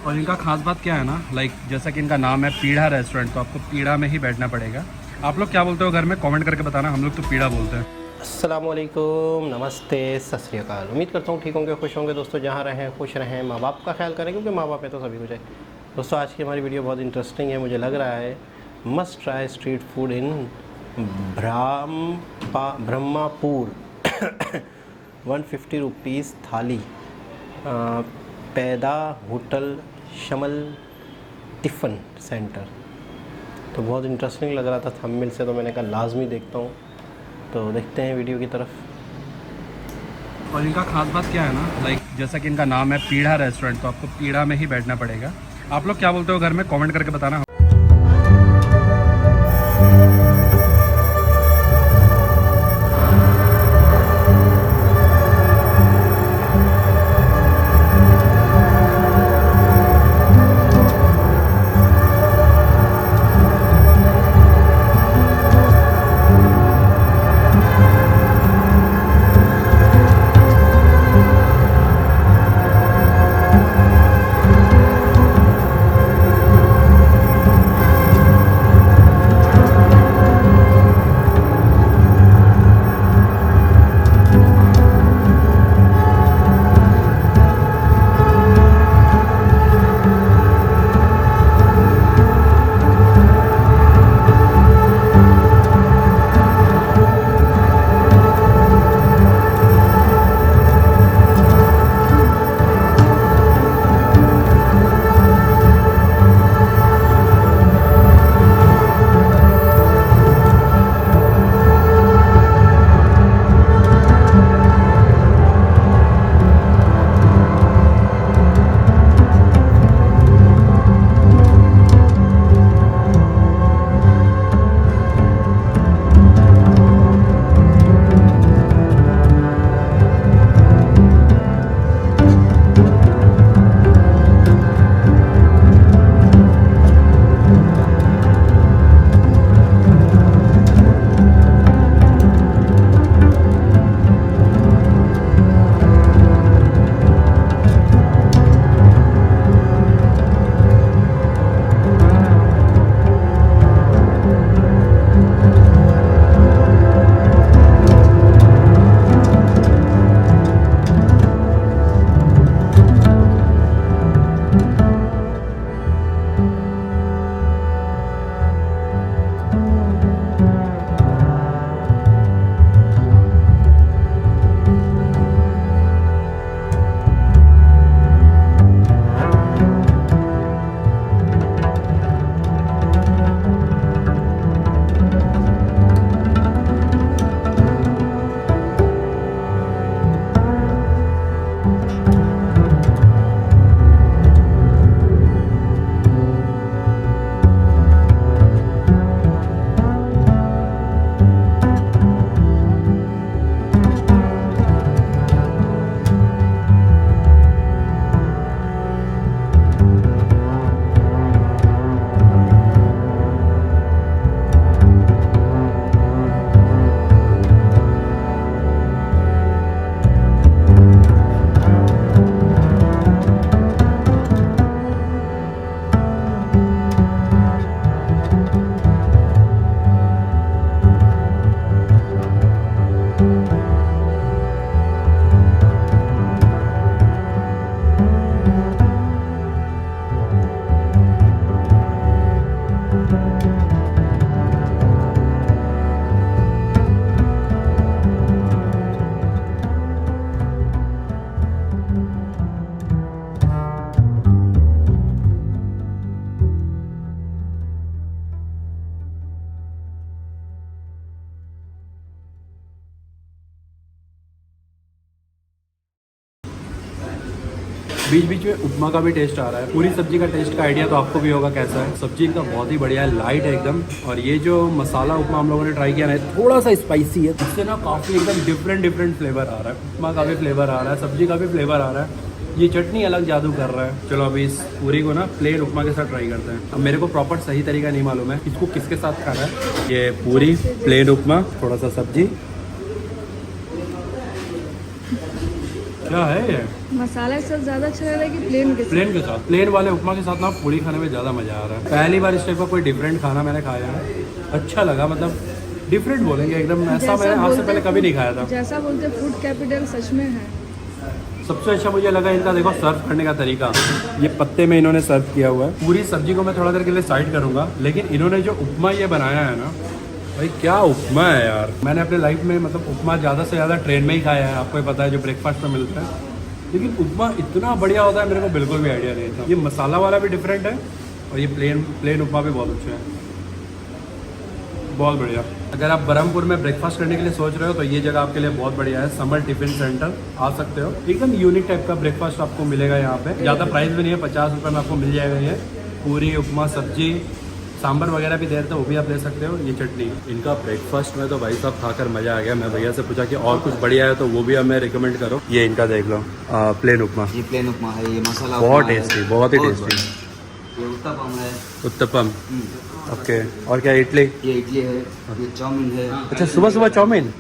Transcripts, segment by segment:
और इनका खास बात क्या है ना, लाइक जैसा कि इनका नाम है पीढ़ा रेस्टोरेंट, तो आपको पीढ़ा में ही बैठना पड़ेगा। आप लोग क्या बोलते हो घर में कमेंट करके बताना, हम लोग तो पीढ़ा बोलते हैं। अस्सलामुअलैकुम, नमस्ते, सत श्री अकाल। उम्मीद करता हूँ ठीक होंगे, खुश होंगे दोस्तों। जहाँ रहें खुश रहें, माँ बाप का ख्याल करें, क्योंकि माँ बाप है तो सभी कुछ है। दोस्तों आज की हमारी वीडियो बहुत इंटरेस्टिंग है, मुझे लग रहा है। Must try street food in Brahmapur 150 rupees थाली, पैदा होटल शमल टिफ़न सेंटर। तो बहुत इंटरेस्टिंग लग रहा था थंबनेल से, तो मैंने कहा लाजमी देखता हूँ। तो देखते हैं वीडियो की तरफ। और इनका खास बात क्या है ना, लाइक जैसा कि इनका नाम है पीढ़ा रेस्टोरेंट, तो आपको पीढ़ा में ही बैठना पड़ेगा। आप लोग क्या बोलते हो घर में कमेंट करके बताना। बीच बीच में उपमा का भी टेस्ट आ रहा है। पूरी सब्जी का टेस्ट का आइडिया तो आपको भी होगा कैसा है। सब्जी एकदम बहुत ही बढ़िया है, लाइट है एकदम। और ये जो मसाला उपमा हम लोगों ने ट्राई किया है थोड़ा सा स्पाइसी है, इससे ना काफ़ी एकदम डिफरेंट फ्लेवर आ रहा है। उपमा का भी फ्लेवर आ रहा है, सब्जी का भी फ्लेवर आ रहा है। ये चटनी अलग जादू कर रहा है। चलो अभी इस पूरी को ना प्लेन उपमा के साथ ट्राई करते हैं। अब मेरे को प्रॉपर सही तरीका नहीं मालूम है इसको किसके साथ खाना है। ये पूरी प्लेन उपमा, थोड़ा सा सब्जी, क्या है ये? मसाला के साथ ज्यादा अच्छा लग रहा है कि प्लेन के साथ? प्लेन के साथ, प्लेन वाले उपमा के साथ ना पूरी खाने में ज़्यादा मज़ा आ रहा है। पहली बार इस टाइप का कोई डिफरेंट खाना मैंने खाया है, अच्छा लगा। मतलब डिफरेंट बोलेंगे एकदम, ऐसा मैंने आज से पहले कभी नहीं खाया था। जैसा बोलते फूड कैपिटल सच में है। सबसे अच्छा मुझे लगा इनका, देखो सर्व करने का तरीका। ये पत्ते में इन्होंने सर्व किया हुआ है। पूरी सब्जी को मैं थोड़ा देर के लिए साइड करूँगा, लेकिन इन्होंने जो उपमा ये बनाया है ना भाई, क्या उपमा है यार। मैंने अपने लाइफ में मतलब उपमा ज़्यादा से ज़्यादा ट्रेन में ही खाया है, आपको ही पता है, जो ब्रेकफास्ट में मिलता है। लेकिन उपमा इतना बढ़िया होता है मेरे को बिल्कुल भी आइडिया नहीं था। ये मसाला वाला भी डिफरेंट है और ये प्लेन उपमा भी बहुत अच्छा है, बहुत बढ़िया। अगर आप बरहमपुर में ब्रेकफास्ट करने के लिए सोच रहे हो तो ये जगह आपके लिए बहुत बढ़िया है। समर टिफिन सेंटर आ सकते हो, एकदम यूनिक टाइप का ब्रेकफास्ट आपको मिलेगा यहाँ पे। ज़्यादा प्राइस भी नहीं है, 50 रुपये में आपको मिल जाएगा ये। पूरी उपमा सब्जी सांभर वगैरह भी दे रहे थे, वो भी आप ले सकते हो। ये चटनी, इनका ब्रेकफास्ट में तो भाई साहब खाकर मज़ा आ गया। मैं भैया से पूछा कि और कुछ बढ़िया है तो वो भी हमें रिकमेंड करो। ये इनका देख लो, प्लेन उपमा। ये प्लेन उपमा है, ये मसाला बहुत उपमा है। टेस्टी, बहुत ही टेस्टी। ये उत्तपम है। उत्तपम, ओके। और क्या, इडली? ये इडली है, ये चाउमीन है। अच्छा, सुबह सुबह चाउमीन,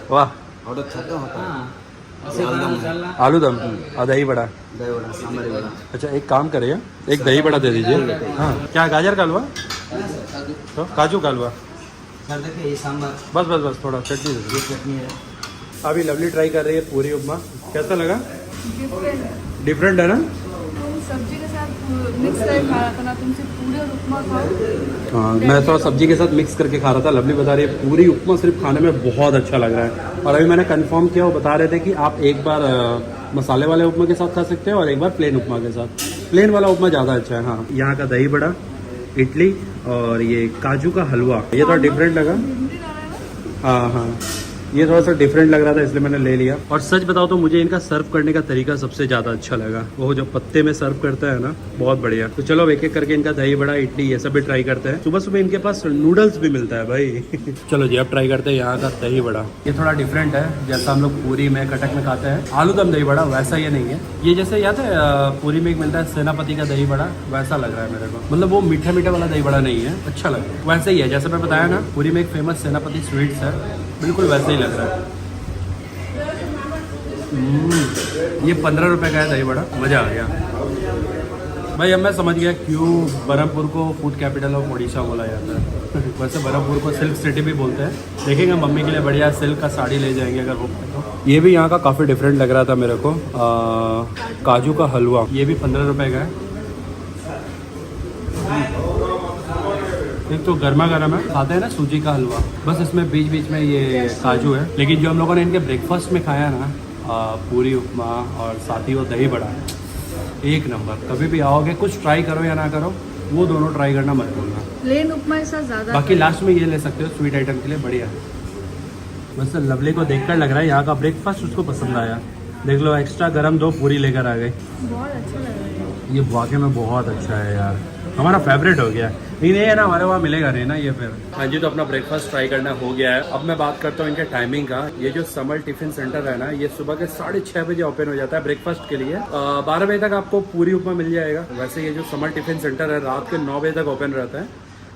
वाह। और छत्ता होता है। आलूदम है। आलू दम और दही बड़ा। दही वड़ा, सांभर वड़ा। अच्छा, एक काम करिए, एक दही बड़ा दे दीजिए। हाँ, क्या गाजर का हलवा? तो काजू का हलवा। सर देखिए ये सांभर, बस बस बस, थोड़ा चटनी दे दीजिए। ये चटनी है। अभी लवली ट्राई कर रही है पूरी उपमा, कैसा लगा? डिफरेंट डिफरेंट है ना? तुम सब्जी के साथ मिक्स करके खा रहा था ना, तुमसे पूरे और उपमा खाओ। हाँ, मैं थोड़ा सब्जी के साथ मिक्स करके खा रहा था। लवली बता रही है पूरी उपमा सिर्फ खाने में बहुत अच्छा लग रहा है। और अभी मैंने कंफर्म किया, वो बता रहे थे कि आप एक बार मसाले वाले उपमा के साथ खा सकते हैं और एक बार प्लेन उपमा के साथ। प्लेन वाला उपमा ज़्यादा अच्छा है। हाँ, यहाँ का दही बड़ा, इडली और ये काजू का हलवा, ये थोड़ा डिफरेंट लगा। हाँ हाँ, ये थोड़ा सा डिफरेंट लग रहा था इसलिए मैंने ले लिया। और सच बताओ तो मुझे इनका सर्व करने का तरीका सबसे ज़्यादा अच्छा लगा। वो जो पत्ते में सर्व करता है ना, बहुत बढ़िया। तो चलो एक एक करके इनका दही बड़ा, इडली ये सब भी ट्राई करते हैं। सुबह सुबह इनके पास नूडल्स भी मिलता है भाई। चलो जी, अब ट्राई करते हैं यहाँ का दही बड़ा। ये थोड़ा डिफरेंट है, जैसा हम लोग पूरी में कटक में खाते हैं आलू दम दही बड़ा, वैसा ये नहीं है। ये जैसे याद है पूरी में एक मिलता है सेनापति का दही बड़ा, वैसा लग रहा है मेरे को। मतलब वो मीठा मीठा वाला दही बड़ा नहीं है, अच्छा लग रहा है। वैसे ही है जैसे मैं बताया ना, पूरी में एक फेमस सेनापति स्वीट्स है, बिल्कुल वैसे ही लग रहा है। ये 15 रुपए का है दही बड़ा, मज़ा आ गया भाई। अब मैं समझ गया क्यों बरहमपुर को फूड कैपिटल ऑफ उड़ीसा बोला जाता है। वैसे बरहमपुर को सिल्क सिटी भी बोलते हैं। देखेंगे मम्मी के लिए बढ़िया सिल्क का साड़ी ले जाएंगे अगर हो तो। ये भी यहाँ का काफ़ी डिफरेंट लग रहा था मेरे को। काजू का हलवा, ये भी 15 रुपए का है। एक तो गर्मा गर्म है, खाते हैं ना सूजी का हलवा, बस इसमें बीच बीच में ये काजू है। लेकिन जो हम लोगों ने इनके ब्रेकफास्ट में खाया ना, पूरी उपमा और साथ ही वो दही बड़ा, एक नंबर। कभी भी आओगे, कुछ ट्राई करो या ना करो, वो दोनों ट्राई करना मत भूलना। प्लेन उपमा के साथ ज्यादा, बाकी लास्ट में ये ले सकते हो स्वीट आइटम के लिए, बढ़िया है। वैसे लवली को देखकर लग रहा है यहाँ का ब्रेकफास्ट उसको पसंद आया। देख लो, एक्स्ट्रा गरम 2 पूरी लेकर आ गई। बहुत अच्छा लग रहा है। ये वाकई में बहुत अच्छा है यार, हमारा फेवरेट हो गया। नहीं है ना, हमारे वहाँ मिलेगा नहीं ना ये फिर। हाँ जी, तो अपना ब्रेकफास्ट ट्राई करना हो गया है। अब मैं बात करता हूँ इनके टाइमिंग का। ये जो समर टिफिन सेंटर है ना, ये सुबह के 6:30 बजे ओपन हो जाता है ब्रेकफास्ट के लिए। 12 बजे तक आपको पूरी उपमा मिल जाएगा। वैसे ये जो समर टिफिन सेंटर है रात के 9 बजे तक ओपन रहता है,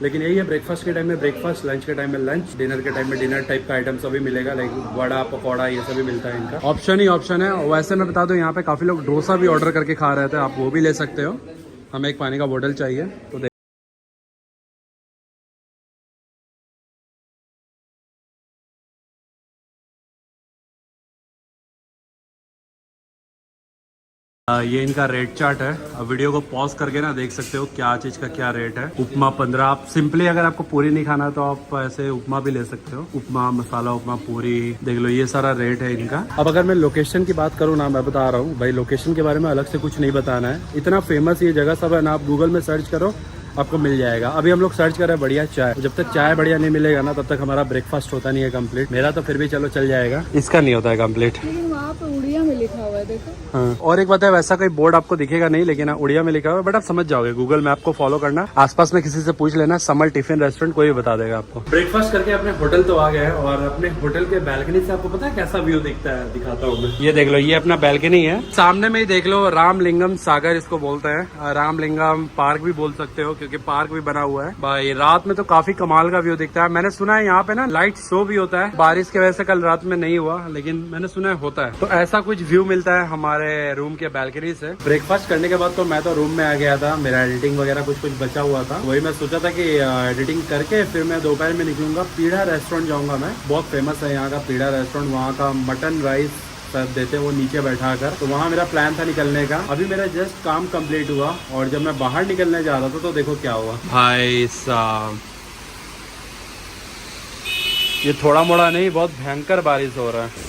लेकिन यही है ब्रेकफास्ट के टाइम में ब्रेकफास्ट, लंच के टाइम में लंच, डिनर के टाइम में डिनर टाइप का आइटम सभी मिलेगा। लाइक वड़ा पकौड़ा ये सभी मिलता है। इनका ऑप्शन ही ऑप्शन है। वैसे मैं बता दूं, यहाँ पे काफ़ी लोग डोसा भी ऑर्डर करके खा रहे थे, आप वो भी ले सकते हो। हमें एक पानी का बोतल चाहिए तो ये इनका रेट चार्ट है। अब वीडियो को पॉज करके ना देख सकते हो क्या चीज़ का क्या रेट है। उपमा 15, आप सिंपली अगर आपको पूरी नहीं खाना तो आप ऐसे उपमा भी ले सकते हो। उपमा, मसाला उपमा, पूरी, देख लो ये सारा रेट है इनका। अब अगर मैं लोकेशन की बात करूँ ना, मैं बता रहा हूँ भाई, लोकेशन के बारे में अलग से कुछ नहीं बताना है। इतना फेमस ये जगह सब है ना, आप गूगल में सर्च करो आपको मिल जाएगा। अभी हम लोग सर्च कर रहे हैं बढ़िया चाय। जब तक चाय बढ़िया नहीं मिलेगा ना, तब तक हमारा ब्रेकफास्ट होता नहीं है कंप्लीट। मेरा तो फिर भी चलो चल जाएगा, इसका नहीं होता है कंप्लीट। लेकिन वहाँ पे उड़िया में लिखा हुआ है, देखो। हाँ, और एक बात है, वैसा कोई बोर्ड आपको दिखेगा नहीं, लेकिन उड़िया में लिखा हुआ है, बट आप समझ जाओगे। गूगल मैप को फॉलो करना, आसपास में किसी से पूछ लेना, समर टिफिन रेस्टोरेंट, कोई भी बता देगा आपको। ब्रेकफास्ट करके अपने होटल तो आ गए हैं, और अपने होटल के बैल्कनी से आपको पता है कैसा व्यू दिखता है, दिखाता हूँ मैं। ये देख लो, ये अपना बैल्कनी है। सामने में ही देख लो, रामलिंगम सागर इसको बोलते हैं, रामलिंगम पार्क भी बोल सकते हो, क्योंकि क्योंकि पार्क भी बना हुआ है भाई। रात में तो काफी कमाल का व्यू दिखता है। मैंने सुना है यहाँ पे ना लाइट शो भी होता है, बारिश की वजह से कल रात में नहीं हुआ, लेकिन मैंने सुना है होता है। तो ऐसा कुछ व्यू मिलता है हमारे रूम के बैल्कनी से। ब्रेकफास्ट करने के बाद तो मैं तो रूम में आ गया था, मेरा एडिटिंग वगैरह कुछ बचा हुआ था, वही मैं सोचा था कि एडिटिंग करके फिर मैं दोपहर में निकलूंगा। पीढ़ा रेस्टोरेंट जाऊंगा मैं, बहुत फेमस है यहाँ का पीढ़ा रेस्टोरेंट। वहाँ का मटन राइस सब देते हैं वो नीचे बैठा कर, तो वहाँ मेरा प्लान था निकलने का। अभी मेरा जस्ट काम कंप्लीट हुआ और जब मैं बाहर निकलने जा रहा था तो देखो क्या हुआ भाई साहब। ये थोड़ा मोड़ा नहीं, बहुत भयंकर बारिश हो रहा है।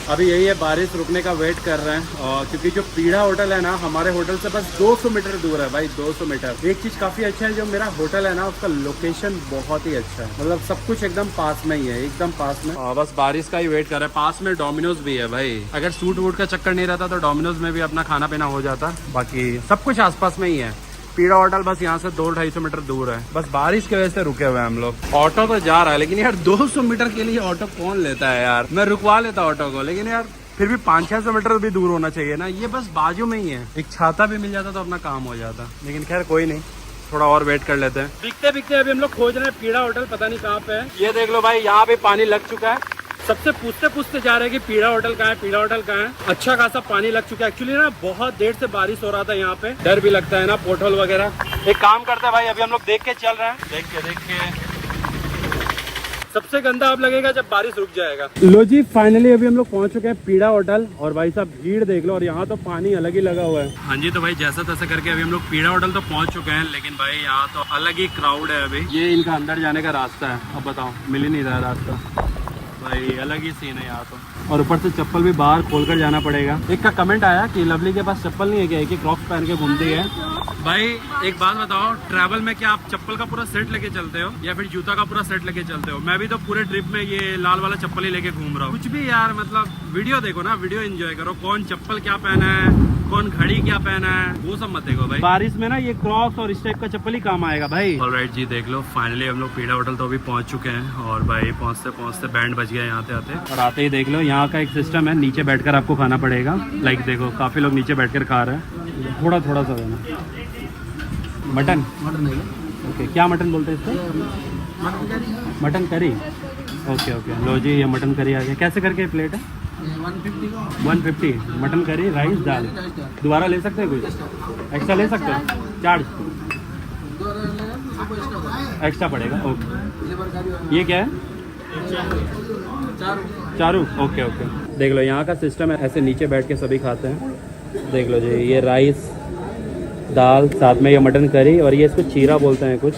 अभी यही है, बारिश रुकने का वेट कर रहे हैं। और क्योंकि जो पीढ़ा होटल है ना, हमारे होटल से बस 200 मीटर दूर है भाई, 200 मीटर। एक चीज काफी अच्छा है, जो मेरा होटल है ना उसका लोकेशन बहुत ही अच्छा है, मतलब सब कुछ एकदम पास में ही है, एकदम पास में। और बस बारिश का ही वेट कर रहे हैं। पास में डोमिनोज भी है भाई, अगर सूट वूट का चक्कर नहीं रहता तो डोमिनोज में भी अपना खाना पीना हो जाता। बाकी सब कुछ आसपास में ही है। पीड़ा होटल बस यहाँ से 200-250 मीटर दूर है। बस बारिश की वजह से रुके हुए हैं हम लोग। ऑटो तो जा रहा है, लेकिन यार 200 मीटर के लिए ऑटो कौन लेता है यार। मैं रुकवा लेता ऑटो को, लेकिन यार फिर भी 500-600 मीटर भी दूर होना चाहिए ना। ये बस बाजू में ही है, एक छाता भी मिल जाता तो अपना काम हो जाता। लेकिन खैर कोई नहीं, थोड़ा और वेट कर लेते हैं। बिकते अभी हम लोग खोज रहे हैं पीड़ा होटल, पता नहीं कहाँ पे है। ये देख लो भाई, यहाँ पे पानी लग चुका है। सबसे पूछते जा रहे हैं कि पीड़ा होटल कहाँ है, पीड़ा होटल कहाँ है। अच्छा खासा पानी लग चुका है। एक्चुअली ना बहुत देर से बारिश हो रहा था यहाँ पे, डर भी लगता है ना पोर्टल वगैरह। एक काम करते हैं भाई, अभी हम लोग देख के चल रहे हैं, देख के सबसे गंदा अब लगेगा जब बारिश रुक जाएगा। लो जी, फाइनली अभी हम लोग पहुंच चुके हैं पीड़ा होटल। और भाई साहब भीड़ देख लो, और यहाँ तो पानी अलग ही लगा हुआ है। हाँ जी, तो भाई जैसा तैसा करके अभी हम लोग पीड़ा होटल तो पहुंच चुके हैं, लेकिन भाई यहाँ तो अलग ही क्राउड है अभी। ये इनका अंदर जाने का रास्ता है, अब बताओ मिल ही नहीं रहा रास्ता भाई, अलग ही सीन है यहाँ तो। और ऊपर से चप्पल भी बाहर खोलकर जाना पड़ेगा। एक का कमेंट आया कि लवली के पास चप्पल नहीं है क्या, एक ही क्रॉक्स पहन के घूमती है। भाई एक बात बताओ, ट्रैवल में क्या आप चप्पल का पूरा सेट लेके चलते हो या फिर जूता का पूरा सेट लेके चलते हो? मैं भी तो पूरे ट्रिप में ये लाल वाला चप्पल ही लेके घूम रहा हूँ। कुछ भी यार, मतलब वीडियो देखो ना, वीडियो एंजॉय करो। कौन चप्पल क्या पहना है, कौन घड़ी क्या पहना है, वो सब मत देखो भाई। बारिश में ना ये क्रॉक्स और इस टाइप का चप्पल ही काम आएगा भाई। ऑलराइट जी, देख लो फाइनली हम लोग पीड़ा होटल तो अभी पहुंच चुके हैं। और भाई पहुंचते बैंड बज गया यहाँ आते। और आते ही देख लो, यहाँ का एक सिस्टम है, नीचे बैठकर आपको खाना पड़ेगा। लाइक देखो, काफी लोग नीचे बैठकर खा रहे हैं। थोड़ा सा देना। मटन ओके, क्या मटन बोलते हैं इसको? Mutton curry. ओके लो जी, ये मटन करी आ गया। कैसे करके प्लेट है? 150 मटन करी, राइस, दाल। दोबारा ले सकते हैं, कुछ एक्स्ट्रा ले सकते हैं? चार्ज एक्स्ट्रा पड़ेगा। ओके, ये क्या है? चारू। ओके देख लो, यहाँ का सिस्टम है, ऐसे नीचे बैठ के सभी खाते हैं। देख लो जी, ये राइस, दाल, साथ में ये मटन करी, और ये इसको चीरा बोलते हैं कुछ।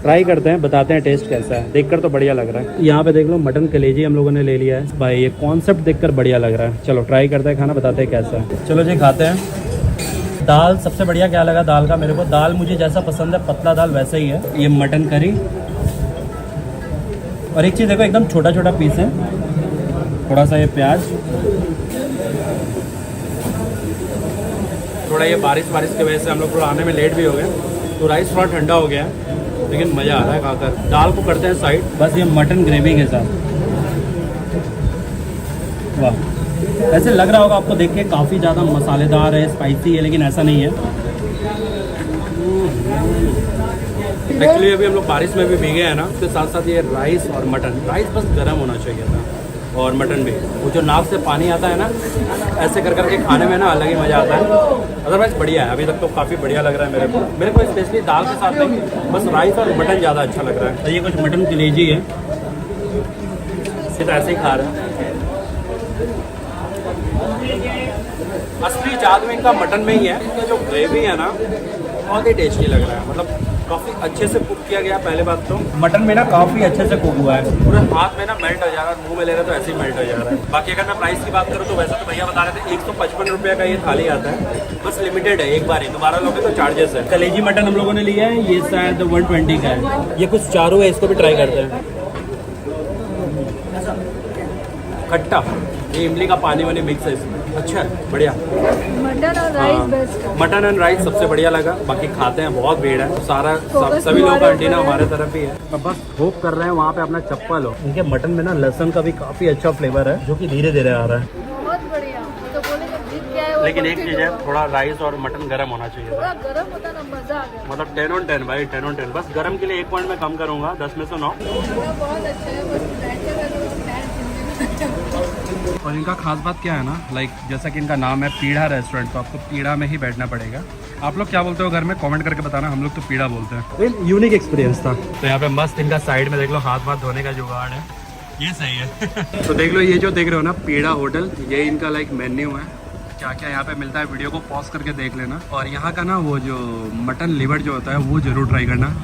ट्राई करते हैं, बताते हैं टेस्ट कैसा है। देखकर तो बढ़िया लग रहा है। यहाँ पे देख लो, मटन कलेजी हम लोगों ने ले लिया है भाई। ये कॉन्सेप्ट देखकर बढ़िया लग रहा है। चलो ट्राई करते हैं खाना, बताते हैं कैसा है। चलो जी खाते हैं। दाल सबसे बढ़िया क्या लगा दाल का मेरे को? दाल मुझे जैसा पसंद है, पतला दाल वैसा ही है। ये मटन करी, और एक चीज़ देखो, एकदम छोटा पीस है। थोड़ा सा ये प्याज, थोड़ा ये बारिश की वजह से हम लोग थोड़ा आने में लेट भी हो गए, तो राइस थोड़ा ठंडा हो गया है, लेकिन मज़ा आ रहा है खाकर। दाल को करते हैं साइड, बस ये मटन ग्रेवी के साथ। वाह, ऐसे लग रहा होगा आपको देख के काफ़ी ज़्यादा मसालेदार है, स्पाइसी है, लेकिन ऐसा नहीं है। एक्चुअली अभी हम लोग बारिश में भी भीगे हैं ना, उसके साथ साथ ये राइस और मटन, राइस बस गर्म होना चाहिए था, और मटन भी। वो जो नाक से पानी आता है ना, ऐसे करके खाने में ना अलग ही मज़ा आता है। अदरवाइज़ बढ़िया है, अभी तक तो काफ़ी बढ़िया लग रहा है मेरे को स्पेशली दाल के साथ नहीं, बस राइस और मटन ज़्यादा अच्छा लग रहा है। तो ये कुछ मटन कलेजी है, सिर्फ ऐसे ही खा रहे हैं। असली जादू इनका मटन में ही है। इनका जो ग्रेवी है ना, बहुत ही टेस्टी लग रहा है, मतलब काफ़ी अच्छे से कुक किया गया। पहले बात तो मटन में ना काफ़ी अच्छे से कुक हुआ है, पूरे हाथ में ना मेल्ट हो जा रहा है, मुंह में ले रहे तो ऐसे ही मेल्ट हो जा रहा है। बाकी अगर मैं प्राइस की बात करूँ तो वैसे तो भैया बता रहे थे 155 रुपये का ये थाली आता है, बस लिमिटेड है, एक बार ही, दोबारा लोगे तो चार्जेस है। कलेजी मटन हम लोगों ने लिया है, ये शायद 120 का है। ये कुछ चारू है, इसको भी ट्राई करते हैं। खट्टा, ये इमली का पानी वानी मिक्स है इसमें, अच्छा है, बढ़िया। मटन और राइस बेस्ट है। मटन एंड राइस सबसे बढ़िया लगा। बाकी खाते हैं, बहुत भीड़ है, सभी लोग का एंटीना हमारे तरफ ही है। अब बस होप कर रहे हैं वहाँ पे अपना चप्पल हो। इनके मटन में ना लहसुन का भी काफी अच्छा फ्लेवर है, जो कि धीरे धीरे आ रहा है। बहुत बढ़िया। तो बोले जब जीत क्या है, वो लेकिन एक चीज़ है, थोड़ा राइस और मटन गर्म होना चाहिए था। थोड़ा गर्म होता ना मजा आ गया। मतलब 10 on 10 भाई, 10 on 10। बस गर्म के लिए 1 पॉइंट मैं कम करूँगा, 10 में से 9। खाना बहुत अच्छा है, बस बैठे हुए तो पैर झूलने और इनका खास बात क्या है ना, लाइक जैसा कि इनका नाम है पीढ़ा रेस्टोरेंट, तो आपको पीढ़ा में ही बैठना पड़ेगा। आप लोग क्या बोलते हो घर में, कमेंट करके बताना। हम लोग तो पीढ़ा बोलते हैं। यूनिक एक्सपीरियंस था। तो यहाँ पे मस्त इनका साइड में देख लो, हाथ वाथ धोने का जुगाड़ है, ये सही है। तो देख लो, ये जो देख रहे हो ना पीढ़ा होटल, ये इनका लाइक मेन्यू है। क्या क्या यहाँ पे मिलता है, वीडियो को पॉज करके देख लेना। और यहाँ का ना वो जो मटन लिवर जो होता है वो ज़रूर ट्राई करना।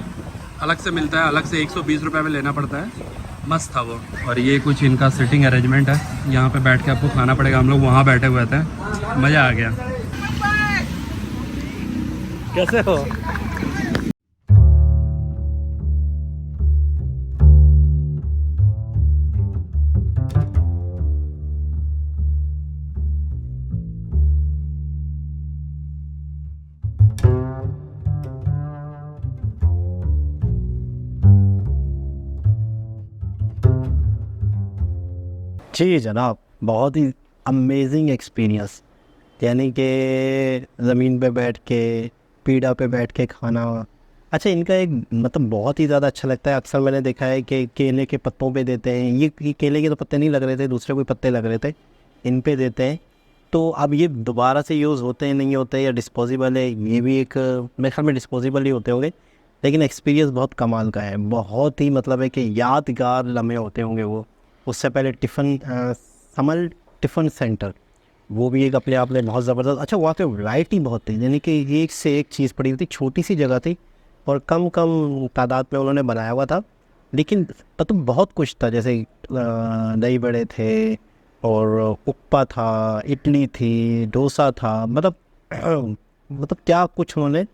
अलग से मिलता है, अलग से 120 रुपये में लेना पड़ता है। मस्त था वो। और ये कुछ इनका सिटिंग अरेंजमेंट है, यहाँ पे बैठ के आपको खाना पड़ेगा। हम लोग वहाँ बैठे हुए थे, मज़ा आ गया। कैसे हो? जी जनाब, बहुत ही अमेजिंग एक्सपीरियंस। यानी कि ज़मीन पे बैठ के, पीढ़ा पे बैठ के खाना। अच्छा, इनका एक मतलब बहुत ही ज़्यादा अच्छा लगता है। अक्सर मैंने देखा है कि केले के पत्तों पे देते हैं। ये केले के तो पत्ते नहीं लग रहे थे, दूसरे कोई पत्ते लग रहे थे, इन पे देते हैं। तो अब ये दोबारा से यूज़ होते हैं नहीं होते, या डिस्पोजेबल है, ये भी एक मेरे ख्याल में डिस्पोजेबल ही होते होंगे। लेकिन एक्सपीरियंस बहुत कमाल का है, बहुत ही मतलब है कि यादगार लम्हे होते होंगे वो। उससे पहले समल टिफ़न सेंटर, वो भी एक अपने आप में बहुत ज़बरदस्त। अच्छा, वहाँ पे वैरायटी बहुत थी, यानी कि एक से एक चीज़ पड़ी हुई थी। छोटी सी जगह थी और कम तादाद में उन्होंने बनाया हुआ था, लेकिन मतलब बहुत कुछ था। जैसे दही बड़े थे, और उपमा था, इडली थी, डोसा था, मतलब क्या कुछ उन्होंने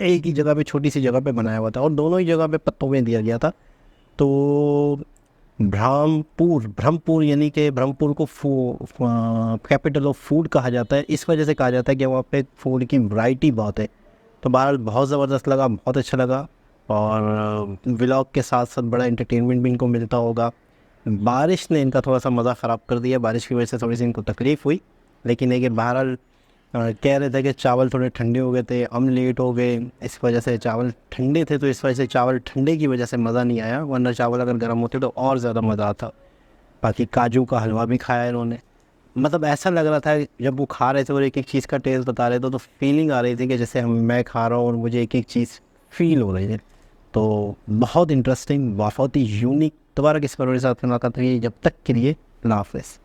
एक ही जगह पे, छोटी सी जगह पे बनाया हुआ था। और दोनों ही जगह पे पत्तों में दिया गया था। तो ब्रह्मपुर यानी कि ब्रह्मपुर को कैपिटल ऑफ फूड कहा जाता है। इस वजह से कहा जाता है कि वहाँ पे फूड की वैरायटी बहुत है। तो बहरहाल बहुत ज़बरदस्त लगा, बहुत अच्छा लगा। और व्लॉग के साथ साथ बड़ा एंटरटेनमेंट भी इनको मिलता होगा। बारिश ने इनका थोड़ा सा मज़ा ख़राब कर दिया, बारिश की वजह से थोड़ी सी इनको तकलीफ़ हुई। लेकिन ये बहरहाल कह रहे थे कि चावल थोड़े ठंडे हो गए थे, हम लेट हो गए, इस वजह से चावल ठंडे थे। तो इस वजह से चावल ठंडे की वजह से मज़ा नहीं आया, वरना चावल अगर गर्म होते तो और ज़्यादा मज़ा आता। बाकी काजू का हलवा भी खाया इन्होंने। मतलब ऐसा लग रहा था जब वो खा रहे थे और एक एक चीज़ का टेस्ट बता रहे थे, तो फीलिंग आ रही थी कि जैसे मैं खा रहा हूँ और मुझे एक एक चीज़ फील हो रही है। तो बहुत इंटरेस्टिंग, बहुत ही यूनिक। दोबारा किस पर साथ मुलाकात हुई, जब तक के लिए अल्लाह हाफ़िज़।